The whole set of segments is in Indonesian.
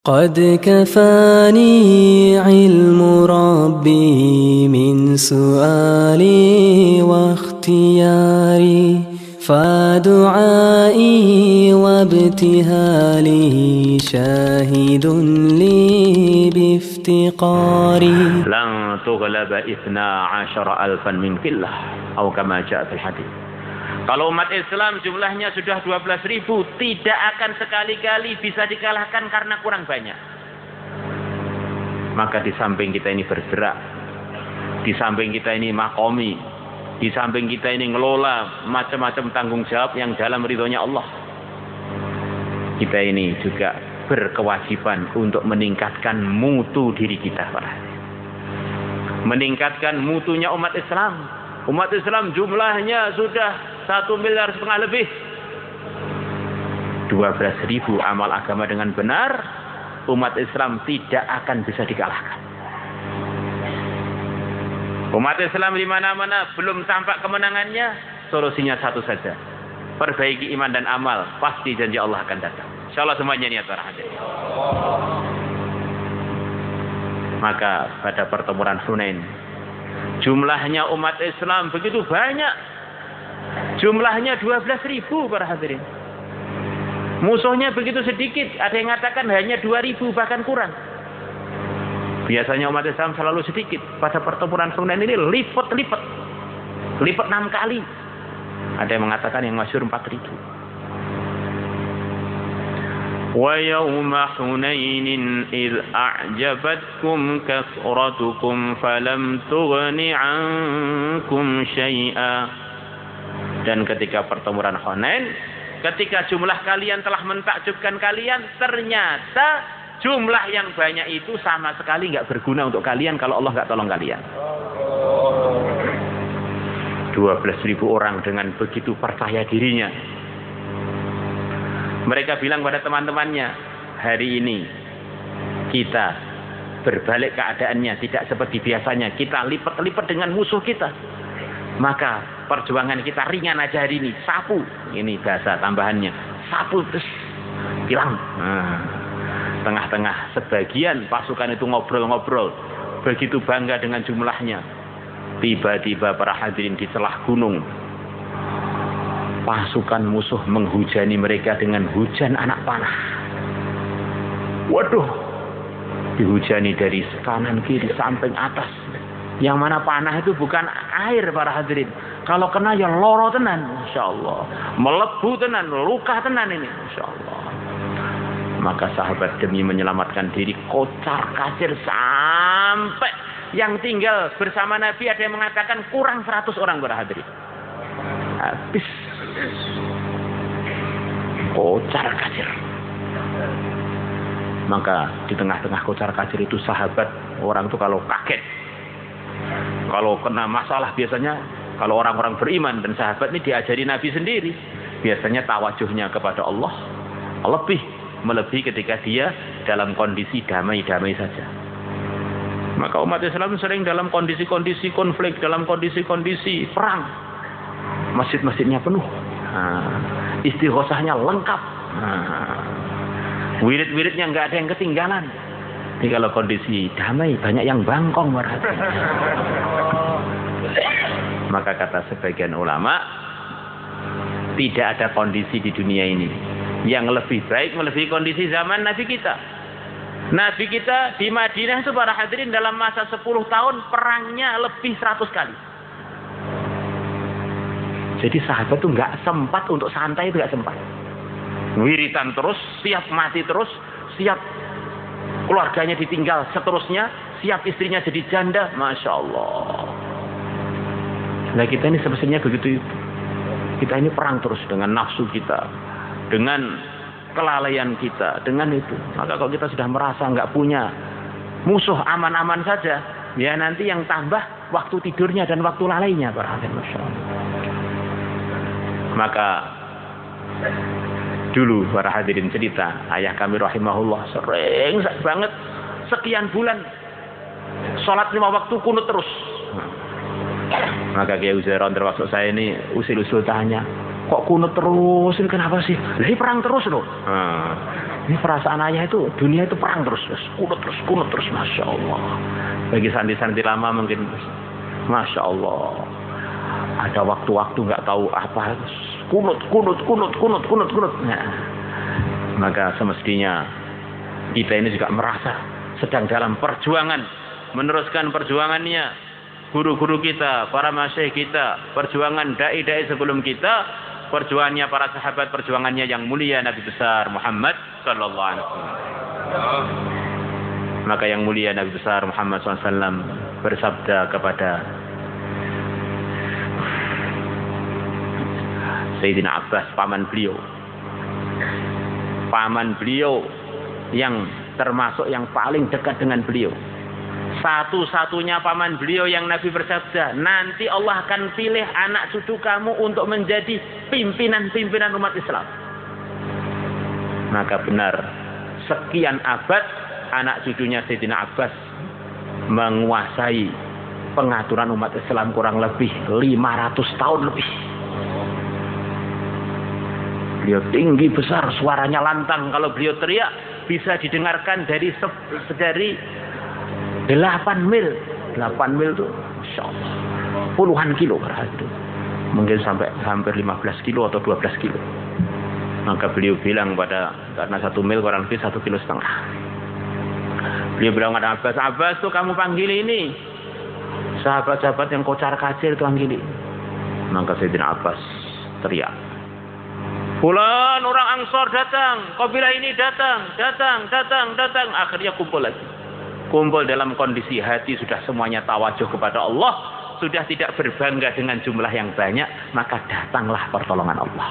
قد كفاني علم ربي من سؤالي واختياري فدعائي وابتهالي شاهد لي بافتقاري لن تغلب 12,000 من قلة أو كما جاء في الحديث. Kalau umat Islam jumlahnya sudah 12.000, tidak akan sekali-kali bisa dikalahkan karena kurang banyak. Maka di samping kita ini bergerak, di samping kita ini makomi, di samping kita ini ngelola macam-macam tanggung jawab yang dalam ridhonya Allah, kita ini juga berkewajiban untuk meningkatkan mutu diri kita, meningkatkan mutunya umat Islam. Umat Islam jumlahnya sudah 1,5 miliar lebih. 12.000 amal agama dengan benar, umat Islam tidak akan bisa dikalahkan. Umat Islam di mana-mana belum tampak kemenangannya, solusinya satu saja: perbaiki iman dan amal, pasti janji Allah akan datang. Insyaallah semuanya niat para hadirin. Maka pada pertempuran Hunain, jumlahnya umat Islam begitu banyak. Jumlahnya 12.000 para hadirin. Musuhnya begitu sedikit. Ada yang mengatakan hanya 2.000 bahkan kurang. Biasanya umat Islam selalu sedikit. Pada pertempuran Hunain ini lipat 6 kali. Ada yang mengatakan yang masyhur 4.000. Wa yawma Hunainin idh a'jabatkum kasratukum falam tughni 'ankum syai'a. Dan ketika pertempuran Hunain, ketika jumlah kalian telah mentakjubkan kalian, ternyata jumlah yang banyak itu sama sekali nggak berguna untuk kalian kalau Allah nggak tolong kalian. 12.000 orang dengan begitu percaya dirinya. Mereka bilang pada teman-temannya, hari ini kita berbalik keadaannya, tidak seperti biasanya. Kita lipat-lipat dengan musuh kita. Maka perjuangan kita ringan aja hari ini. Sapu, ini bahasa tambahannya. Sapu terus hilang. Tengah-tengah sebagian pasukan itu ngobrol-ngobrol, begitu bangga dengan jumlahnya. Tiba-tiba para hadirin di celah gunung, pasukan musuh menghujani mereka dengan hujan anak panah. Waduh, dihujani dari kanan kiri samping atas. Yang mana panah itu bukan air para hadirin. Kalau kena ya loro tenan, insyaallah. Melebu tenan, luka tenan ini, insyaallah. Maka sahabat demi menyelamatkan diri kocar kacir sampai yang tinggal bersama Nabi ada yang mengatakan kurang 100 orang para hadirin. Habis kocar kacir. Maka di tengah-tengah kocar kacir itu sahabat, orang itu kalau kaget, kalau kena masalah biasanya, kalau orang-orang beriman dan sahabat ini diajari Nabi sendiri, biasanya tawajuhnya kepada Allah lebih melebihi ketika dia dalam kondisi damai-damai saja. Maka umat Islam sering dalam kondisi-kondisi konflik, dalam kondisi-kondisi perang, masjid-masjidnya penuh, istighosahnya lengkap, wirid-wiridnya nggak ada yang ketinggalan. Jadi kalau kondisi damai banyak yang bangkong berarti. Maka kata sebagian ulama, tidak ada kondisi di dunia ini yang lebih baik melebihi kondisi zaman Nabi kita. Nabi kita di Madinah itu para hadirin dalam masa 10 tahun perangnya lebih 100 kali. Jadi sahabat itu nggak sempat untuk santai, itu nggak sempat. Wiritan terus, siap mati terus, siap keluarganya ditinggal seterusnya, siap istrinya jadi janda, masya Allah. Nah kita ini sebetulnya begitu. Kita ini perang terus dengan nafsu kita, dengan kelalaian kita, dengan itu. Maka kalau kita sudah merasa nggak punya musuh, aman-aman saja, ya nanti yang tambah waktu tidurnya dan waktu lalainya, masya Allah. Maka dulu para hadirin cerita, ayah kami rahimahullah sering banget sekian bulan sholat 5 waktu kunut terus. Maka Kiai Uzairon termasuk saya ini usil-usil tanya, kok kunut terus, ini kenapa sih? Ini perang terus loh. Ini perasaan ayah itu, dunia itu perang terus, kunut terus, Masya Allah. Bagi santri-santri lama mungkin, Masya Allah. Ada waktu-waktu nggak tahu apa, kunut. Nah, maka semestinya kita ini juga merasa sedang dalam perjuangan, meneruskan perjuangannya guru-guru kita, para masyayikh kita, perjuangan dai-dai sebelum kita, perjuangannya para sahabat, perjuangannya yang mulia Nabi besar Muhammad sallallahu alaihi wasallam. Maka yang mulia Nabi besar Muhammad SAW bersabda kepada Sayyidina Abbas, paman beliau yang termasuk yang paling dekat dengan beliau, satu-satunya paman beliau yang Nabi bersabda, nanti Allah akan pilih anak cucu kamu untuk menjadi pimpinan-pimpinan umat Islam. Maka benar, sekian abad anak cucunya Sayyidina Abbas menguasai pengaturan umat Islam kurang lebih 500 tahun lebih. Beliau tinggi besar, suaranya lantang. Kalau beliau teriak bisa didengarkan dari 8 mil. 8 mil itu Masya Allah, puluhan kilo berarti. Mungkin sampai hampir 15 kilo atau 12 kilo. Maka beliau bilang karena 1 mil kurang lebih 1,5 kilo. Beliau bilang kepada Abbas tuh kamu panggil ini sahabat-sahabat yang kocar kacir itu panggil. Maka Sayyidina Abbas teriak, Fulan orang Ansor datang, kabilah ini datang. Akhirnya kumpul dalam kondisi hati sudah semuanya tawajuh kepada Allah, sudah tidak berbangga dengan jumlah yang banyak, maka datanglah pertolongan Allah.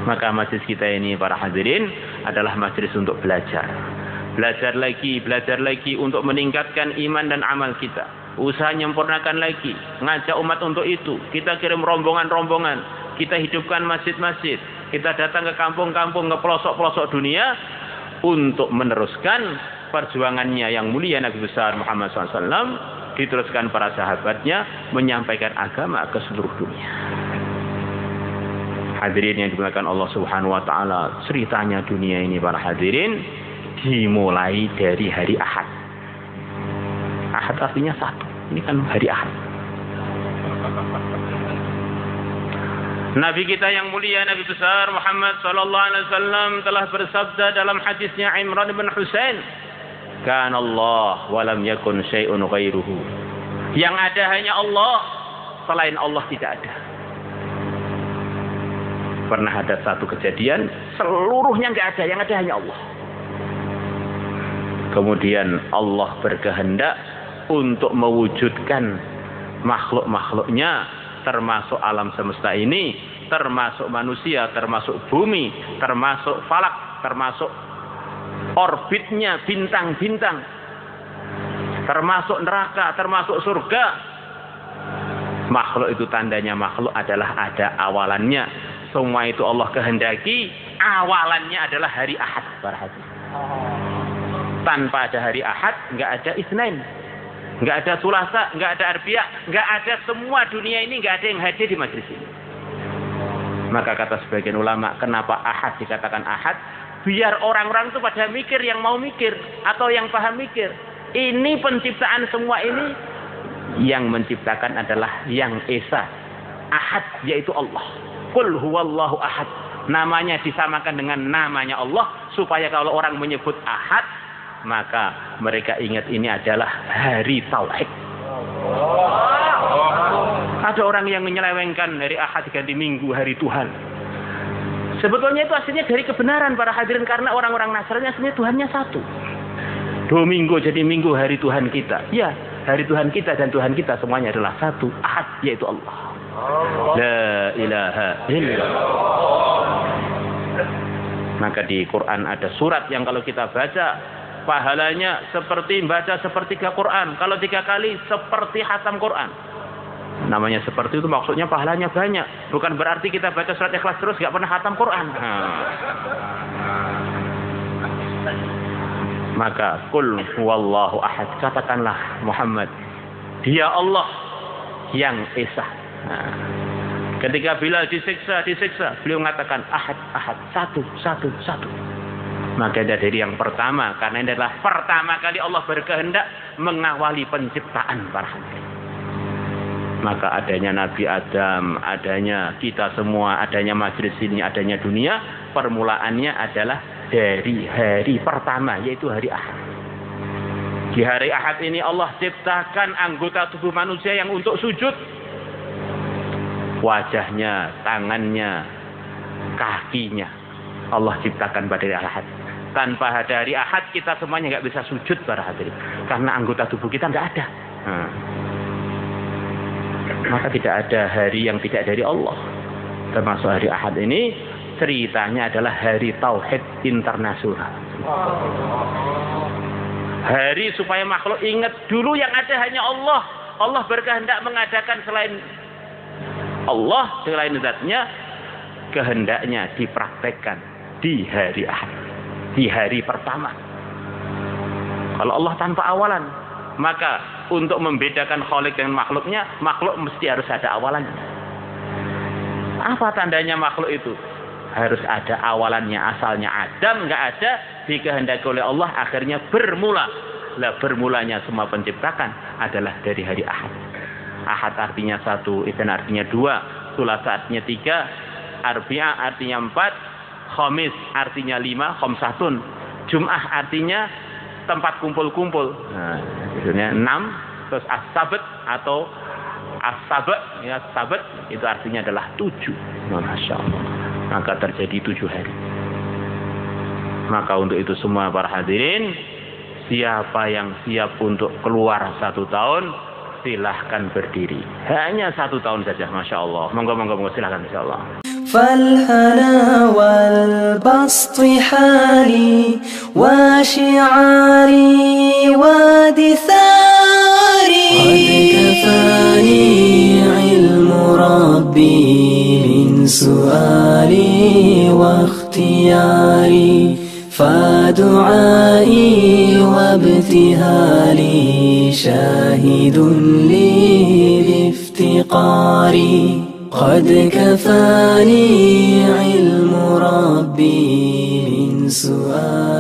Maka majlis kita ini para hadirin adalah majlis untuk belajar lagi untuk meningkatkan iman dan amal kita. Usaha menyempurnakan lagi, ngajak umat untuk itu. Kita kirim rombongan-rombongan, kita hidupkan masjid-masjid, kita datang ke kampung-kampung, ke pelosok-pelosok dunia untuk meneruskan perjuangannya yang mulia Nabi besar Muhammad SAW, diteruskan para sahabatnya menyampaikan agama ke seluruh dunia. Hadirin yang dimuliakan Allah Subhanahu wa taala, ceritanya dunia ini para hadirin dimulai dari hari Ahad. Ahad artinya satu. Ini kan hari Ahad. Nabi kita yang mulia Nabi besar Muhammad sallallahu alaihi wasallam telah bersabda dalam hadisnya Imran bin Husain, "Kana Allah wa lam yakun syai'un ghairuhu." Yang ada hanya Allah, selain Allah tidak ada. Pernah ada satu kejadian, seluruhnya enggak ada, yang ada hanya Allah. Kemudian Allah berkehendak untuk mewujudkan makhluk-makhluknya, termasuk alam semesta ini, termasuk manusia, termasuk bumi, termasuk falak, termasuk orbitnya bintang-bintang, termasuk neraka, termasuk surga. Makhluk itu tandanya makhluk adalah ada awalannya. Semua itu Allah kehendaki, awalannya adalah hari Ahad. Tanpa ada hari Ahad, nggak ada Isnin, nggak ada Sulasa, nggak ada Arbi'a, nggak ada, semua dunia ini nggak ada yang hadir di majelis ini. Maka kata sebagian ulama, kenapa Ahad dikatakan Ahad? Biar orang-orang itu pada mikir, yang mau mikir atau yang paham mikir. Ini penciptaan semua ini, yang menciptakan adalah yang Esa, Ahad, yaitu Allah. Qul huwallahu ahad. Namanya disamakan dengan namanya Allah, supaya kalau orang menyebut Ahad, maka mereka ingat ini adalah hari Tauhid. Ada orang yang menyelewengkan hari Ahad diganti Minggu, hari Tuhan. Sebetulnya itu aslinya dari kebenaran para hadirin, karena orang-orang Nasrani aslinya Tuhannya satu. Domingo jadi Minggu, hari Tuhan kita. Ya, hari Tuhan kita dan Tuhan kita semuanya adalah satu, Ahad, yaitu Allah. La ilaha illallah. Maka di Quran ada surat yang kalau kita baca, pahalanya seperti baca sepertiga Quran. Kalau 3 kali seperti khatam Quran. Namanya seperti itu maksudnya pahalanya banyak. Bukan berarti kita baca surat Ikhlas terus gak pernah khatam Quran. Maka qul huwallahu ahad, katakanlah Muhammad, dia Allah yang Esa. Ketika Bilal disiksa, beliau mengatakan ahad, satu. Maka dari yang pertama, karena ini adalah pertama kali Allah berkehendak mengawali penciptaan para hadirin. Maka adanya Nabi Adam, adanya kita semua, adanya majelis ini, adanya dunia, permulaannya adalah dari hari pertama, yaitu hari Ahad. Di hari Ahad ini Allah ciptakan anggota tubuh manusia yang untuk sujud. Wajahnya, tangannya, kakinya Allah ciptakan pada hari Ahad. Tanpa hari Ahad kita semuanya nggak bisa sujud para hadirin, karena anggota tubuh kita nggak ada. Maka tidak ada hari yang tidak dari Allah. Termasuk hari Ahad ini ceritanya adalah hari Tauhid internasional. Hari supaya makhluk ingat dulu yang ada hanya Allah. Allah berkehendak mengadakan selain Allah, selain zatnya, kehendaknya dipraktekkan di hari Ahad, di hari pertama. Kalau Allah tanpa awalan, maka untuk membedakan khalik dengan makhluknya, makhluk mesti harus ada awalannya. Apa tandanya makhluk itu? Harus ada awalannya, asalnya Adam nggak ada, dikehendaki oleh Allah, akhirnya bermula. Lah bermulanya semua penciptakan adalah dari hari Ahad. Ahad artinya 1, Isnin artinya 2, Sulasa artinya 3, Arbi'a artinya 4, Khamis artinya 5, Khamsatun. Jum'ah artinya tempat kumpul-kumpul. Nah, maksudnya 6, terus as-sabt atau as-sabt, ya, sabt itu artinya adalah 7. Masya Allah. Maka terjadi 7 hari. Maka untuk itu semua para hadirin, siapa yang siap untuk keluar 1 tahun, silahkan berdiri. Hanya 1 tahun saja, Masya Allah. Monggo silahkan, Insya Allah. فالهنا والبسط حالي وشعاري ودثاري قد كفاني علم ربي من سؤالي واختياري فدعائي وابتهالي شاهد لي بافتقاري قد كفاني علم ربي من سؤالي